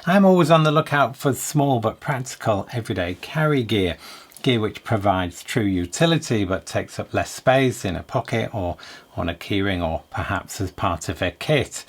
I'm always on the lookout for small but practical everyday carry gear which provides true utility but takes up less space in a pocket or on a keyring or perhaps as part of a kit.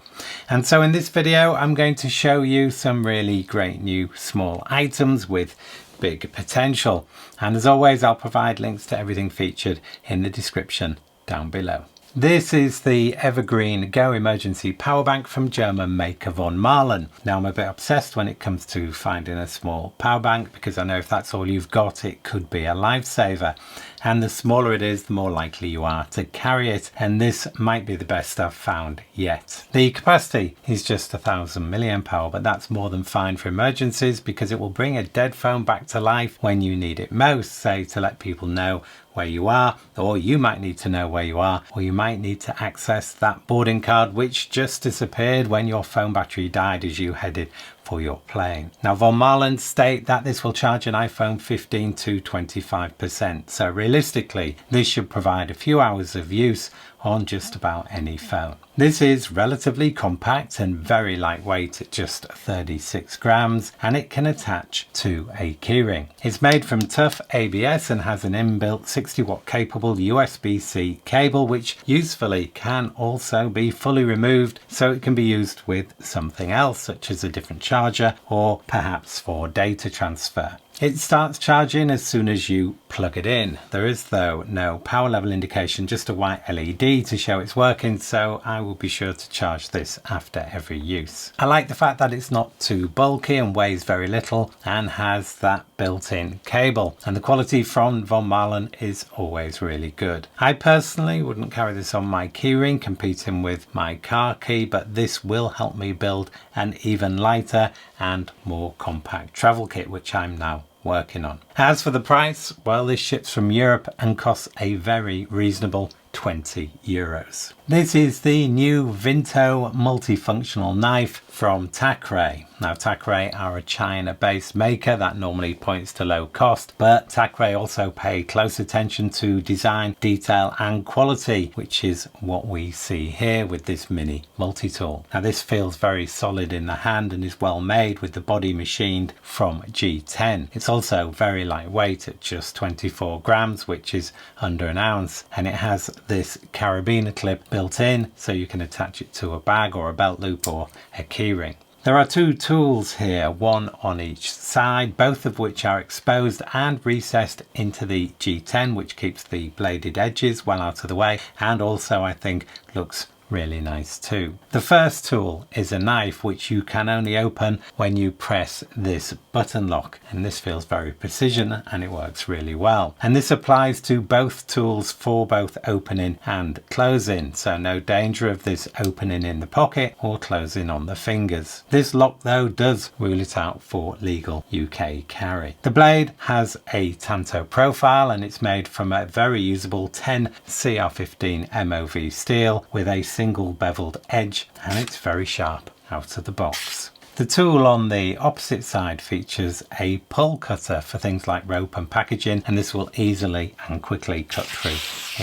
And so in this video I'm going to show you some really great new small items with big potential, and as always I'll provide links to everything featured in the description down below. This is the Evergreen Go Emergency Power Bank from German maker Vonmahlen. Now I'm a bit obsessed when it comes to finding a small power bank because I know if that's all you've got it could be a lifesaver, and the smaller it is the more likely you are to carry it, and this might be the best I've found yet. The capacity is just 1000 milliamp hour, but that's more than fine for emergencies because it will bring a dead phone back to life when you need it most, say to let people know where you are, or you might need to know where you are, or you might need to access that boarding card which just disappeared when your phone battery died as you headed for your plane. Now Vonmahlen state that this will charge an iPhone 15 to 25%, so realistically this should provide a few hours of use on just about any phone. This is relatively compact and very lightweight at just 36 grams, and it can attach to a keyring. It's made from tough ABS and has an inbuilt 60 watt capable USB-C cable which usefully can also be fully removed so it can be used with something else such as a different charger or perhaps for data transfer. It starts charging as soon as you plug it in. There is though no power level indication, just a white LED to show it's working, so I will be sure to charge this after every use. I like the fact that it's not too bulky and weighs very little and has that built-in cable, and the quality from Vonmahlen is always really good. I personally wouldn't carry this on my keyring competing with my car key, but this will help me build an even lighter and more compact travel kit which I'm now working on. As for the price, well, this ships from Europe and costs a very reasonable €20. This is the new Vinto multifunctional knife from Tacray. Now Tacray are a China-based maker that normally points to low cost, but Tacray also pay close attention to design, detail and quality, which is what we see here with this mini multi-tool. Now this feels very solid in the hand and is well made with the body machined from G10. It's also very lightweight at just 24 grams, which is under an ounce, and it has this carabiner clip built in so you can attach it to a bag or a belt loop or a keyring. There are two tools here, one on each side, both of which are exposed and recessed into the G10, which keeps the bladed edges well out of the way and also I think looks really nice too. The first tool is a knife which you can only open when you press this button lock, and this feels very precision and it works really well. And this applies to both tools for both opening and closing, so no danger of this opening in the pocket or closing on the fingers. This lock though does rule it out for legal UK carry. The blade has a Tanto profile and it's made from a very usable 10 CR15 MOV steel with a single beveled edge, and it's very sharp out of the box. The tool on the opposite side features a pull cutter for things like rope and packaging, and this will easily and quickly cut through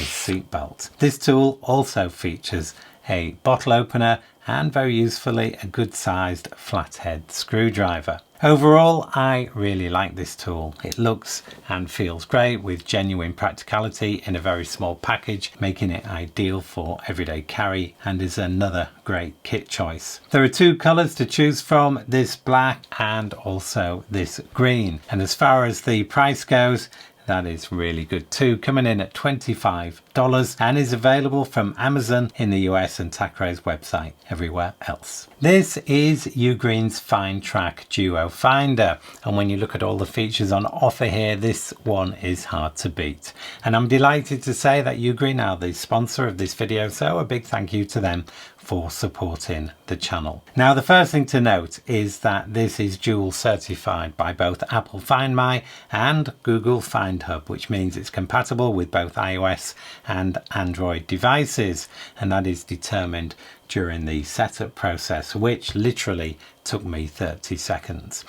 a seat belt. This tool also features a bottle opener and very usefully a good sized flathead screwdriver. Overall, I really like this tool. It looks and feels great with genuine practicality in a very small package, making it ideal for everyday carry, and is another great kit choice. There are two colours to choose from, this black and also this green. And as far as the price goes, that is really good too, coming in at $25 and is available from Amazon in the US and Tacray's website everywhere else. This is Ugreen's Finetrack Duo Finder, and when you look at all the features on offer here, this one is hard to beat. And I'm delighted to say that Ugreen are the sponsor of this video, so a big thank you to them for supporting the channel. Now the first thing to note is that this is dual certified by both Apple Find My and Google Find Hub, which means it's compatible with both iOS and Android devices, and that is determined during the setup process, which literally took me 30 seconds.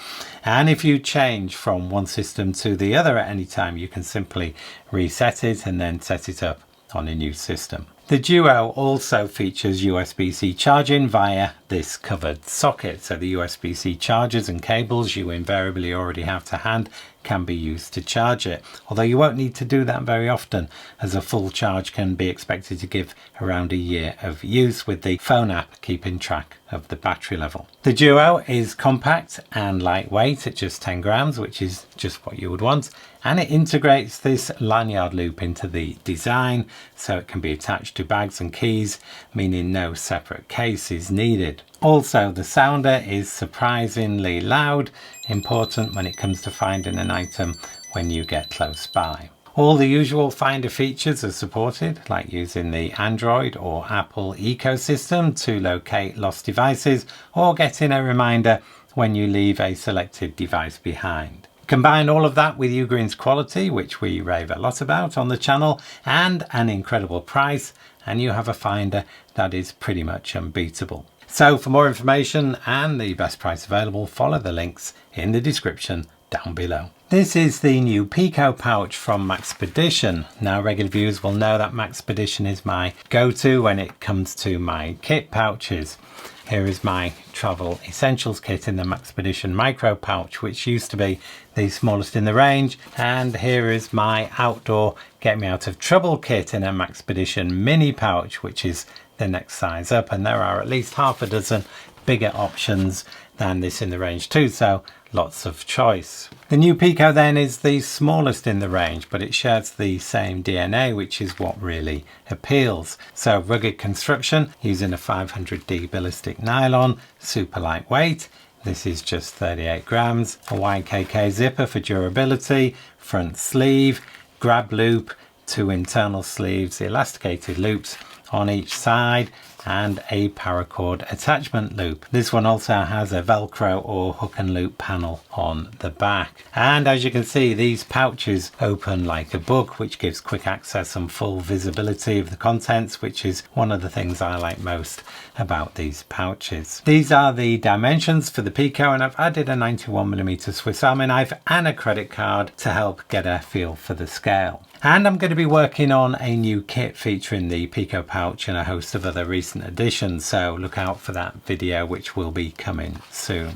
And if you change from one system to the other at any time, you can simply reset it and then set it up on a new system. The Duo also features USB-C charging via this covered socket, so the USB-C chargers and cables you invariably already have to hand can be used to charge it, although you won't need to do that very often, as a full charge can be expected to give around a year of use, with the phone app keeping track of the battery level. The Duo is compact and lightweight at just 10 grams, which is just what you would want, and it integrates this lanyard loop into the design, so it can be attached to bags and keys, meaning no separate case is needed. Also, the sounder is surprisingly loud, important when it comes to finding an item when you get close by. All the usual Finder features are supported, like using the Android or Apple ecosystem to locate lost devices or getting a reminder when you leave a selected device behind. Combine all of that with Ugreen's quality, which we rave a lot about on the channel, and an incredible price, and you have a Finder that is pretty much unbeatable. So for more information and the best price available, follow the links in the description down below. This is the new Pico pouch from Maxpedition. Now, regular viewers will know that Maxpedition is my go-to when it comes to my kit pouches. Here is my travel essentials kit in the Maxpedition micro pouch, which used to be the smallest in the range, and here is my outdoor get me out of trouble kit in a Maxpedition mini pouch, which is the next size up, and there are at least half a dozen bigger options than this in the range too, so lots of choice. The new Pico then is the smallest in the range, but it shares the same DNA, which is what really appeals. So rugged construction using a 500D ballistic nylon, super lightweight. This is just 38 grams, a YKK zipper for durability, front sleeve, grab loop, 2 internal sleeves, elasticated loops on each side, and a paracord attachment loop. This one also has a Velcro or hook and loop panel on the back. And as you can see, these pouches open like a book, which gives quick access and full visibility of the contents, which is one of the things I like most about these pouches. These are the dimensions for the Pico, and I've added a 91mm Swiss Army knife and a credit card to help get a feel for the scale. And I'm going to be working on a new kit featuring the Pico pouch and a host of other recent additions, so look out for that video, which will be coming soon.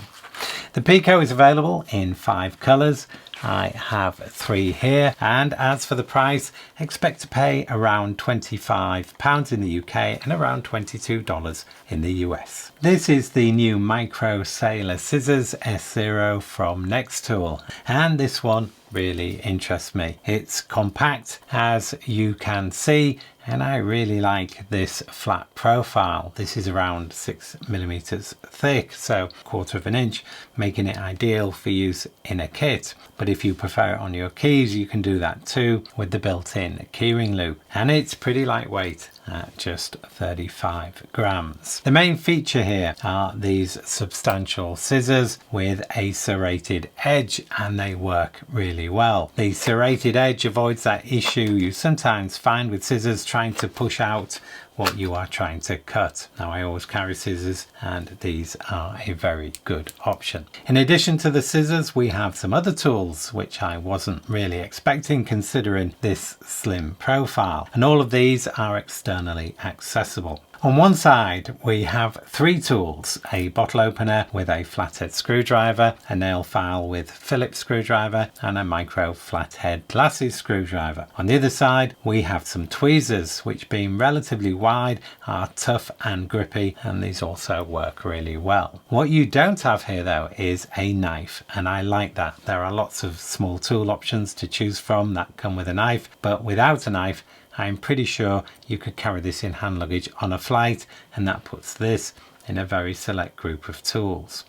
The Pico is available in 5 colours. I have 3 here, and as for the price, expect to pay around £25 in the UK and around $22 in the US. This is the new Micro Sailor Scissors S0 from Nextool, and this one really interests me. It's compact, as you can see, and I really like this flat profile. This is around 6mm thick, so 1/4 of an inch, making it ideal for use in a kit. But if you prefer it on your keys, you can do that too with the built-in keyring loop, and it's pretty lightweight at just 35 grams. The main feature here are these substantial scissors with a serrated edge, and they work really well. The serrated edge avoids that issue you sometimes find with scissors trying to push out what you are trying to cut. Now, I always carry scissors, and these are a very good option. In addition to the scissors, we have some other tools which I wasn't really expecting considering this slim profile, and all of these are externally accessible. On one side, we have 3 tools: a bottle opener with a flathead screwdriver, a nail file with Phillips screwdriver, and a micro flathead glasses screwdriver. On the other side, we have some tweezers, which being relatively wide are tough and grippy, and these also work really well. What you don't have here though is a knife, and I like that. There are lots of small tool options to choose from that come with a knife, but without a knife, I'm pretty sure you could carry this in hand luggage on a flight, and that puts this in a very select group of tools.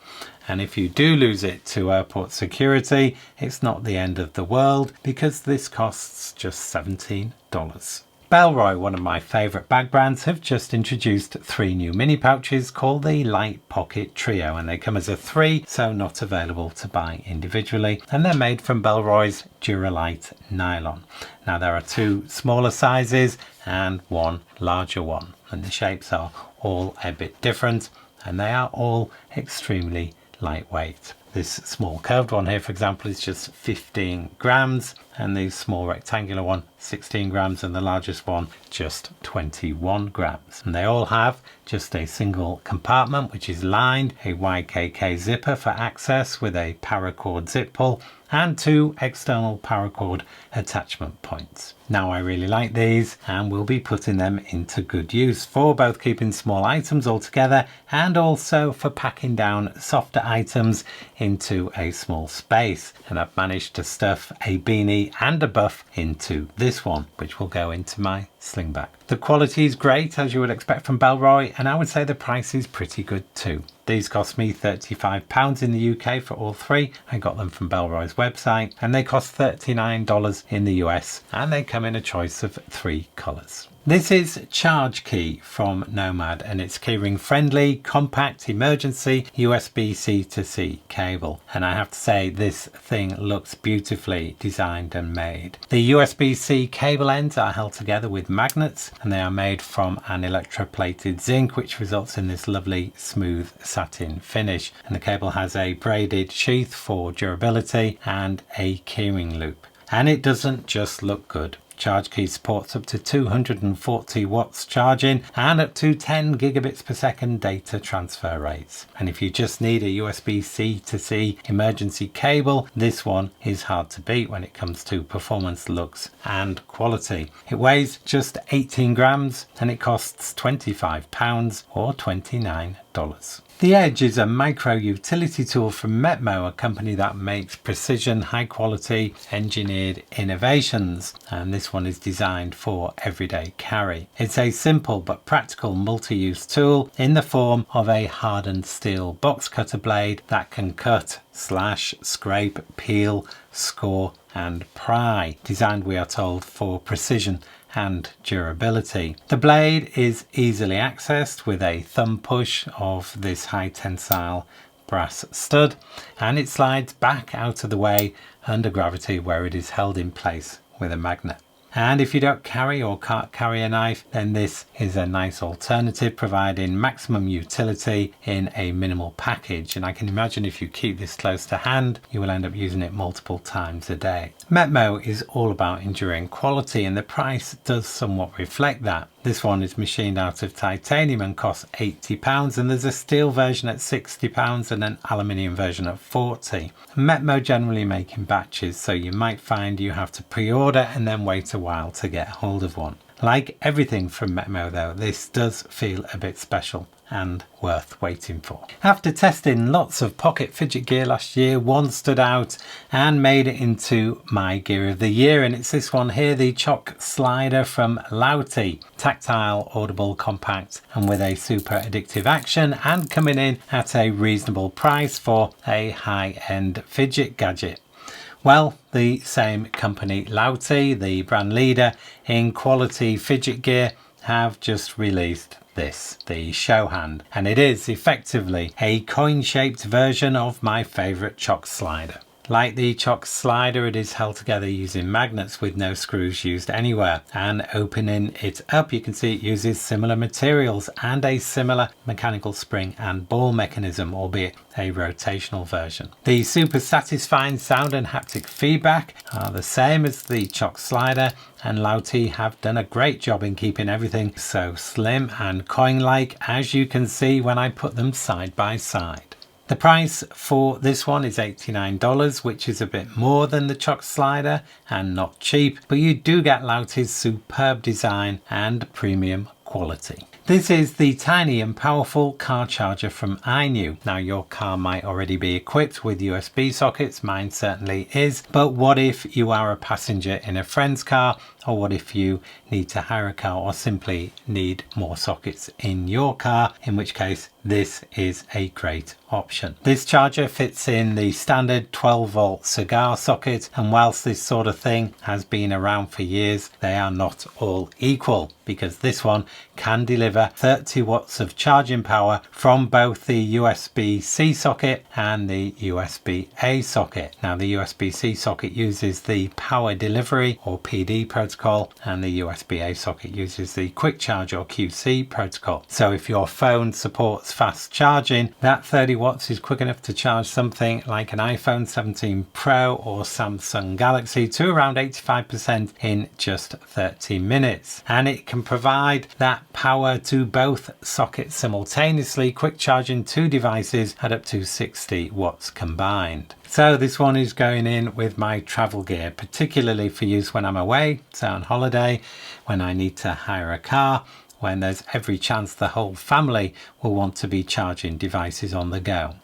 And if you do lose it to airport security, it's not the end of the world, because this costs just $17. Bellroy, one of my favourite bag brands, have just introduced 3 new mini pouches called the Lite Pocket Trio, and they come as a 3, so not available to buy individually, and they're made from Bellroy's Duralite nylon. Now, there are 2 smaller sizes and 1 larger one, and the shapes are all a bit different, and they are all extremely lightweight. This small curved one here, for example, is just 15 grams, and the small rectangular one 16 grams, and the largest one just 21 grams. And they all have just a single compartment which is lined, a YKK zipper for access with a paracord zip pull, and 2 external paracord attachment points. Now I really like these, and we'll be putting them into good use for both keeping small items all together and also for packing down softer items into a small space. And I've managed to stuff a beanie and a buff into this one, which will go into my sling bag. The quality is great, as you would expect from Bellroy, and I would say the price is pretty good too. These cost me £35 in the UK for all three. I got them from Bellroy's website, and they cost $39 in the US, and they come in a choice of 3 colours. This is Chargekey from Nomad, and it's keyring friendly, compact, emergency USB-C to C cable. And I have to say, this thing looks beautifully designed and made. The USB-C cable ends are held together with magnets, and they are made from an electroplated zinc, which results in this lovely smooth satin finish. And the cable has a braided sheath for durability and a keyring loop. And it doesn't just look good. Chargekey supports up to 240 watts charging and up to 10 gigabits per second data transfer rates. And if you just need a USB-C to C emergency cable, this one is hard to beat when it comes to performance, looks and quality. It weighs just 18 grams and it costs £25 or $29. The Edge is a micro utility tool from Metmo, a company that makes precision, high quality engineered innovations, and this one is designed for everyday carry. It's a simple but practical multi-use tool in the form of a hardened steel box cutter blade that can cut, slash, scrape, peel, score and pry. Designed, we are told, for precision and durability. The blade is easily accessed with a thumb push of this high tensile brass stud, and it slides back out of the way under gravity, where it is held in place with a magnet. And if you don't carry or can't carry a knife, then this is a nice alternative, providing maximum utility in a minimal package. And I can imagine if you keep this close to hand, you will end up using it multiple times a day. Metmo is all about enduring quality, and the price does somewhat reflect that. This one is machined out of titanium and costs £80, and there's a steel version at £60 and an aluminium version at £40. Metmo generally make in batches, so you might find you have to pre-order and then wait a while to get hold of one. Like everything from Metmo though, this does feel a bit special and worth waiting for. After testing lots of pocket fidget gear last year, one stood out and made it into my gear of the year, and it's this one here, the Choc Slider from Lautie. Tactile, audible, compact and with a super addictive action, and coming in at a reasonable price for a high-end fidget gadget. Well, the same company, Lautie, the brand leader in quality fidget gear, have just released this, the Showhand, and it is effectively a coin-shaped version of my favourite Choc Slider. Like the Choc Slider, it is held together using magnets with no screws used anywhere, and opening it up you can see it uses similar materials and a similar mechanical spring and ball mechanism, albeit a rotational version. The super satisfying sound and haptic feedback are the same as the Choc Slider, and Lautie have done a great job in keeping everything so slim and coin-like, as you can see when I put them side by side. The price for this one is $89, which is a bit more than the Choc Slider and not cheap, but you do get Lautie's superb design and premium quality. This is the tiny and powerful car charger from Iniu. Now, your car might already be equipped with USB sockets, mine certainly is, but what if you are a passenger in a friend's car, or what if you need to hire a car or simply need more sockets in your car, in which case this is a great option. This charger fits in the standard 12 volt cigar socket, and whilst this sort of thing has been around for years, they are not all equal, because this one can deliver 30 watts of charging power from both the USB-C socket and the USB-A socket. Now, the USB-C socket uses the power delivery or PD protocol, and the USB-A socket uses the quick charge or QC protocol. So if your phone supports fast charging. That 30 watts is quick enough to charge something like an iPhone 17 Pro or Samsung Galaxy to around 85% in just 30 minutes. And it can provide that power to both sockets simultaneously, quick charging two devices at up to 60 watts combined. So this one is going in with my travel gear, particularly for use when I'm away, so on holiday, when I need to hire a car, when there's every chance the whole family will want to be charging devices on the go.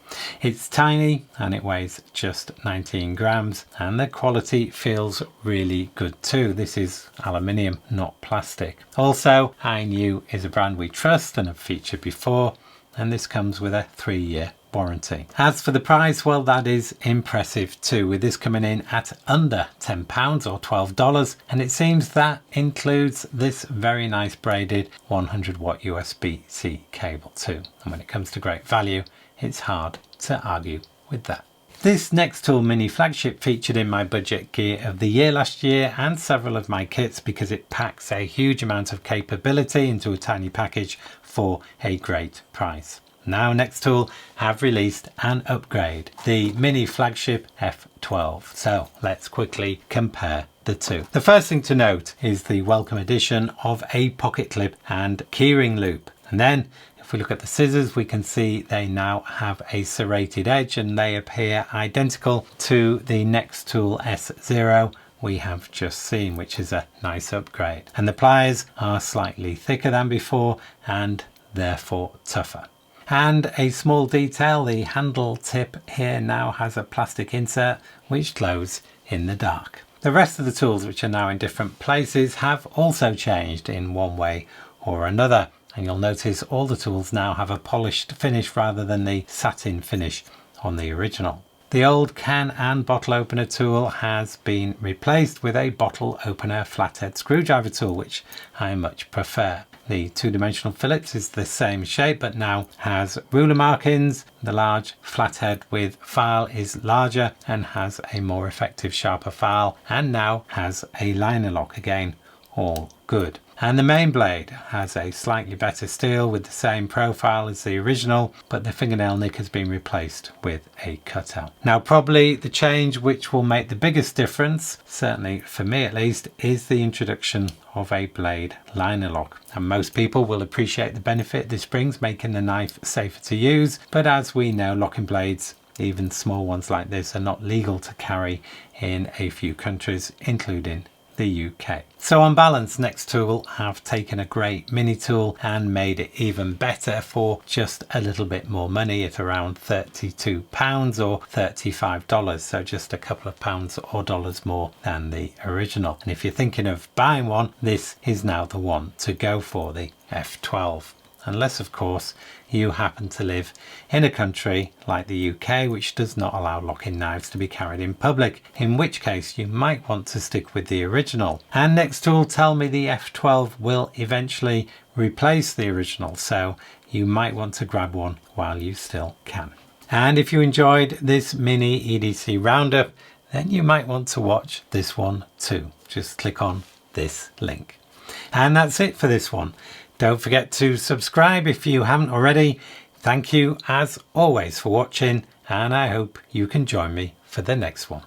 It's tiny and it weighs just 19 grams and the quality feels really good too. This is aluminium, not plastic. Also, Iniu is a brand we trust and have featured before, and this comes with a 3-year warranty. As for the price, well, that is impressive too, with this coming in at under £10 or $12, and it seems that includes this very nice braided 100 watt USB-C cable too. And when it comes to great value, it's hard to argue with that. This Nextool mini flagship featured in my budget gear of the year last year and several of my kits because it packs a huge amount of capability into a tiny package for a great price. Now Nextool have released an upgrade, the mini flagship F12. So let's quickly compare the two. The first thing to note is the welcome addition of a pocket clip and keyring loop. And then if we look at the scissors, we can see they now have a serrated edge and they appear identical to the Nextool S0 we have just seen, which is a nice upgrade. And the pliers are slightly thicker than before and therefore tougher. And a small detail, the handle tip here now has a plastic insert which glows in the dark. The rest of the tools, which are now in different places, have also changed in one way or another. And you'll notice all the tools now have a polished finish rather than the satin finish on the original. The old can and bottle opener tool has been replaced with a bottle opener flathead screwdriver tool, which I much prefer. The two-dimensional Phillips is the same shape but now has ruler markings. The large flathead with file is larger and has a more effective, sharper file, and now has a liner lock again. All good. And the main blade has a slightly better steel with the same profile as the original, but the fingernail nick has been replaced with a cutout. Now probably the change which will make the biggest difference, certainly for me at least, is the introduction of a blade liner lock. And most people will appreciate the benefit this brings, making the knife safer to use, but as we know, locking blades, even small ones like this, are not legal to carry in a few countries, including the UK. So on balance, Nextool have taken a great mini tool and made it even better for just a little bit more money at around £32 or $35. So just a couple of pounds or dollars more than the original. And if you're thinking of buying one, this is now the one to go for, the F12. Unless of course you happen to live in a country like the UK which does not allow locking knives to be carried in public, in which case you might want to stick with the original. And Nextool tell me the F12 will eventually replace the original, so you might want to grab one while you still can. And if you enjoyed this mini EDC roundup, then you might want to watch this one too. Just click on this link. And that's it for this one. Don't forget to subscribe if you haven't already. Thank you as always for watching, and I hope you can join me for the next one.